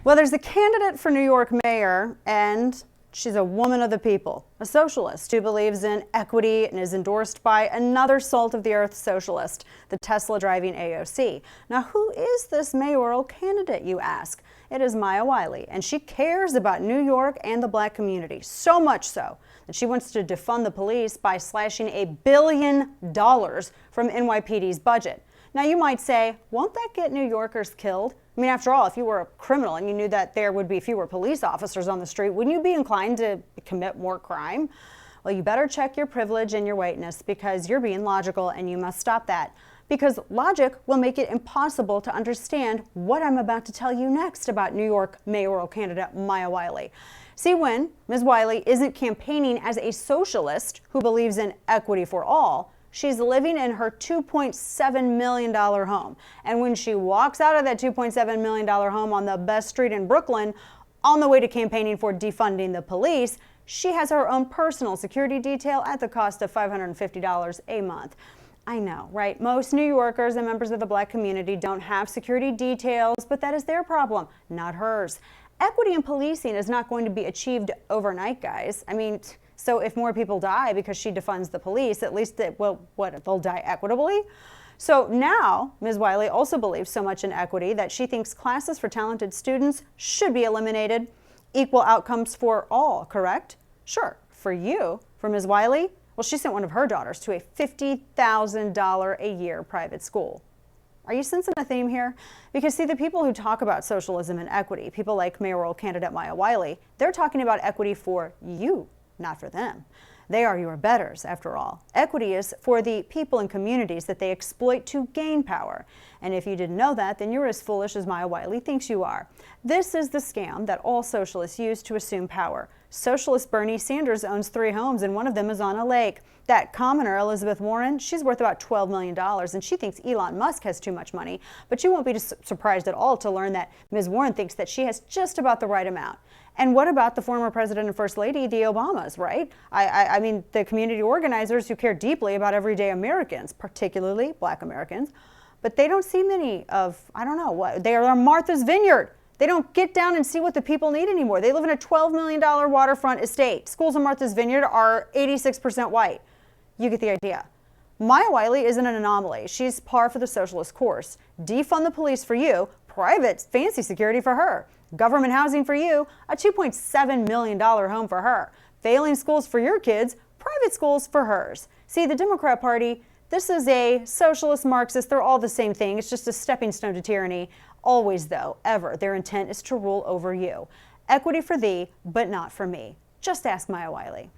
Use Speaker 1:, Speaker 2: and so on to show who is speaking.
Speaker 1: Well, there's a candidate for New York mayor, and she's a woman of the people, a socialist who believes in equity and is endorsed by another salt of the earth socialist, the Tesla-driving AOC. Now, who is this mayoral candidate, you ask? It is Maya Wiley, and she cares about New York and the black community, so much so that she wants to defund the police by slashing $1 billion from NYPD's budget. Now, you might say, won't that get New Yorkers killed? I mean, after all, if you were a criminal and you knew that there would be fewer police officers on the street, wouldn't you be inclined to commit more crime? Well, you better check your privilege and your whiteness, because you're being logical and you must stop that. Because logic will make it impossible to understand what I'm about to tell you next about New York mayoral candidate Maya Wiley. See, when Ms. Wiley isn't campaigning as a socialist who believes in equity for all, she's living in her $2.7 million home. And when she walks out of that $2.7 million home on the best street in Brooklyn, on the way to campaigning for defunding the police, she has her own personal security detail at the cost of $550 a month. I know, right? Most New Yorkers and members of the black community don't have security details, but that is their problem, not hers. Equity in policing is not going to be achieved overnight, guys. I mean, so if more people die because she defunds the police, at least they'll die equitably? So now, Ms. Wiley also believes so much in equity that she thinks classes for talented students should be eliminated. Equal outcomes for all, correct? Sure. For you, for Ms. Wiley, well, she sent one of her daughters to a $50,000 a year private school. Are you sensing a theme here? Because see, the people who talk about socialism and equity, people like mayoral candidate Maya Wiley, they're talking about equity for you, not for them. They are your betters, after all. Equity is for the people and communities that they exploit to gain power. And if you didn't know that, then you're as foolish as Maya Wiley thinks you are. This is the scam that all socialists use to assume power. Socialist Bernie Sanders owns 3 homes, and one of them is on a lake. That commoner, Elizabeth Warren, she's worth about $12 million, and she thinks Elon Musk has too much money. But you won't be surprised at all to learn that Ms. Warren thinks that she has just about the right amount. And what about the former president and first lady, the Obamas, right? I mean, the community organizers who care deeply about everyday Americans, particularly black Americans, but they don't see many of, I don't know, what they are Martha's Vineyard. They don't get down and see what the people need anymore. They live in a $12 million waterfront estate. Schools in Martha's Vineyard are 86% white. You get the idea. Maya Wiley isn't an anomaly. She's par for the socialist course. Defund the police for you, private fancy security for her. Government housing for you, a $2.7 million home for her. Failing schools for your kids, private schools for hers. See, the Democrat Party, this is a socialist Marxist. They're all the same thing. It's just a stepping stone to tyranny. Always, though, ever, their intent is to rule over you. Equity for thee, but not for me. Just ask Maya Wiley.